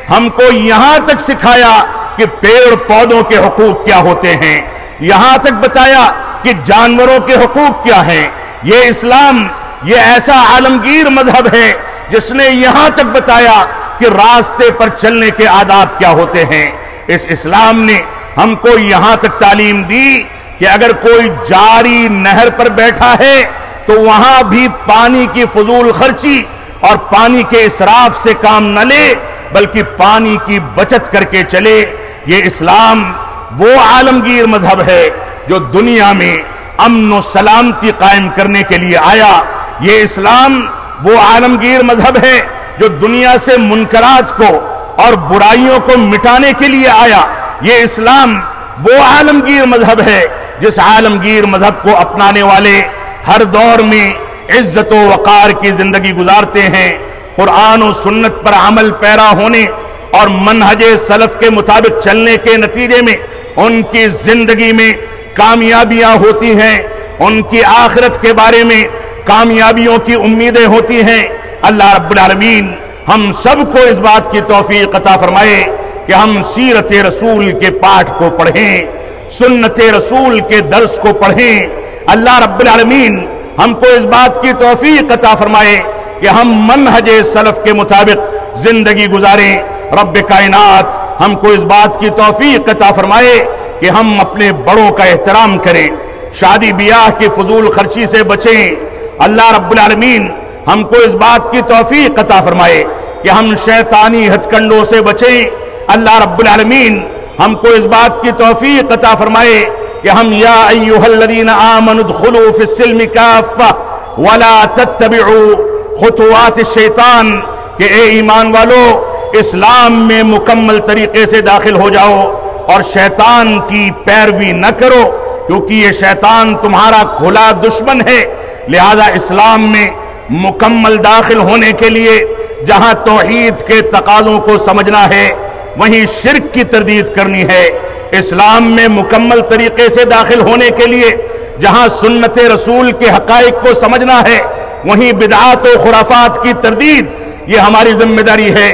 ہم کو یہاں تک سکھایا کہ پیڑ پودوں کے حقوق کیا ہوتے ہیں، یہاں تک بتایا کہ جانوروں کے حقوق کیا ہیں۔ یہ اسلام یہ ایسا عالمگیر مذہب ہے جس نے یہاں تک بتایا کہ راستے پر چلنے کے آداب کیا ہوتے ہیں۔ اس اسلام نے ہم کو یہاں تک تعلیم دی کہ اگر کوئی جاری نہر پر بیٹھا ہے تو وہاں بھی پانی کی فضول خرچی اور پانی کے اسراف سے کام نہ لے بلکہ پانی کی بچت کر کے چلے۔ یہ اسلام وہ عالمگیر مذہب ہے جو دنیا میں امن و سلامتی قائم کرنے کے لیے آیا۔ یہ اسلام وہ عالمگیر مذہب ہے جو دنیا سے منکرات کو اور برائیوں کو مٹانے کے لیے آیا۔ یہ اسلام وہ عالمگیر مذہب ہے جس عالمگیر مذہب کو اپنانے والے ہر دور میں عزت و وقار کی زندگی گزارتے ہیں۔ قرآن و سنت پر عمل پیرا ہونے اور منہج سلف کے مطابق چلنے کے نتیجے میں ان کی زندگی میں کامیابیاں ہوتی ہیں، ان کی آخرت کے بارے میں کامیابیوں کی امیدیں ہوتی ہیں۔ اللہ رب العالمین ہم سب کو اس بات کی توفیق عطا فرمائے کہ ہم سیرت رسول کے پاٹھ کو پڑھیں، سنت رسول کے درس کو پڑھیں۔ اللہ رب العالمین ہم کو اس بات کی توفیق عطا فرمائے کہ ہم منہج سلف کے مطابق زندگی گزاریں۔ رب کائنات ہم کو اس بات کی توفیق عطا فرمائے کہ ہم اپنے بڑوں کا احترام کریں، شادی بیاہ کی فضول خرچی سے بچیں۔ اللہ رب العالمین ہم کو اس بات کی توفیق عطا فرمائے کہ ہم شیطانی ہتھ کنڈوں سے بچیں۔ اللہ رب العالمین ہم کو اس بات کی توفیق عطا فرمائے کہ ہم یا ایھا الذین آمنوا ادخلوا فی السلم کافہ ولا تتبعوا خطوات الشیطان، کہ اے ایمان والو اسلام میں مکمل طریقے سے داخل ہو جاؤ اور شیطان کی پیروی نہ کرو، کیونکہ یہ شیطان تمہارا کھلا دشمن ہے۔ لہذا اسلام میں مکمل داخل ہونے کے لیے جہاں توحید کے تقاضوں کو سمجھنا ہے وہیں شرک کی تردید کرنی ہے۔ اسلام میں مکمل طریقے سے داخل ہونے کے لیے جہاں سنت رسول کے حقائق کو سمجھنا ہے وہیں بدعات و خرافات کی تردید یہ ہماری ذمہ داری ہے۔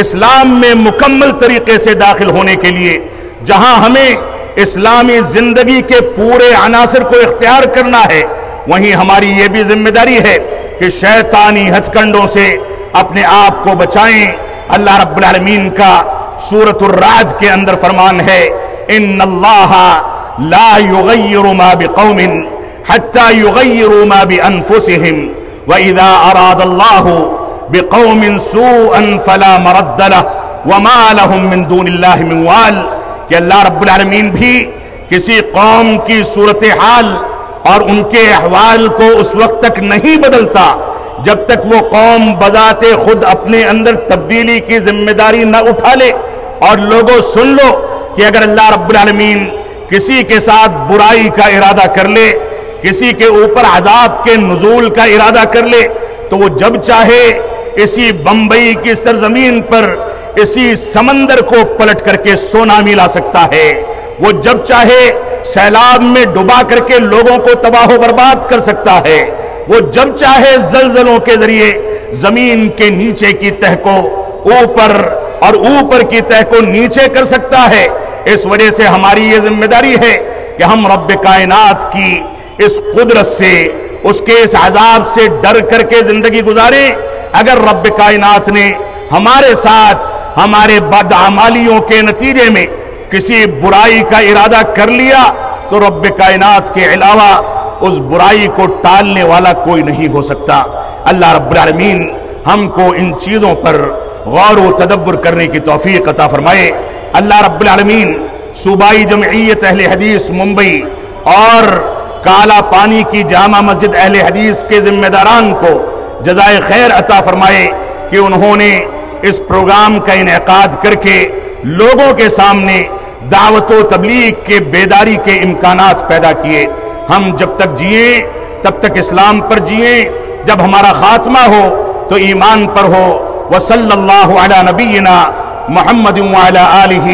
اسلام میں مکمل طریقے سے داخل ہونے کے لیے جہاں ہمیں اسلامی زندگی کے پورے عناصر کو اختیار کرنا ہے وہیں ہماری یہ بھی ذمہ داری ہے کہ شیطانی ہتھ کنڈوں سے اپنے آپ کو بچائیں۔ اللہ رب العالمین کا سورۃ الرعد کے اندر فرمان ہے ان اللہ لا یغیر ما بقوم حتی یغیروا ما بانفسہم واذا اراد اللہ بقوم سوءا فلا مرد له وما لهم من دون اللہ من وال، کہ اللہ رب العالمین بھی کسی قوم کی صورتحال اور ان کے احوال کو اس وقت تک نہیں بدلتا جب تک وہ قوم بذات خود اپنے اندر تبدیلی کی ذمہ داری نہ اٹھا لے۔ اور لوگوں سن لو کہ اگر اللہ رب العالمین کسی کے ساتھ برائی کا ارادہ کر لے، کسی کے اوپر عذاب کے نزول کا ارادہ کر لے تو وہ جب چاہے اسی بمبئی کی سرزمین پر اسی سمندر کو پلٹ کر کے سونامی لا سکتا ہے، وہ جب چاہے سیلاب میں ڈبا کر کے لوگوں کو تباہ و برباد کر سکتا ہے، وہ جب چاہے زلزلوں کے ذریعے زمین کے نیچے کی تہ کو اوپر اور اوپر کی تہ کو نیچے کر سکتا ہے۔ اس وجہ سے ہماری یہ ذمہ داری ہے کہ ہم رب کائنات کی اس قدرت سے، اس کے اس عذاب سے ڈر کر کے زندگی گزاریں۔ اگر رب کائنات نے ہمارے ساتھ ہمارے بدعمالیوں کے نتیجے میں کسی برائی کا ارادہ کر لیا تو رب کائنات کے علاوہ اس برائی کو ٹالنے والا کوئی نہیں ہو سکتا۔ اللہ رب العالمین ہم کو ان چیزوں پر غور و تدبر کرنے کی توفیق عطا فرمائے۔ اللہ رب العالمین صوبائی جمعیت اہل حدیث ممبئی اور کالا پانی کی جامع مسجد اہل حدیث کے ذمہ داران کو جزائے خیر عطا فرمائے کہ انہوں نے اس پروگرام کا انعقاد کر کے لوگوں کے سامنے دعوت و تبلیغ کے بیداری کے امکانات پیدا کیے۔ ہم جب تک جئیں تب تک اسلام پر جئیں، جب ہمارا خاتمہ ہو تو ایمان پر ہو۔ وصلی اللہ علی نبینا محمد وعلی آلہ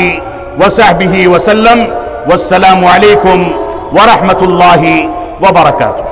وصحبہ وسلم، والسلام علیکم ورحمۃ اللہ وبرکاتہ۔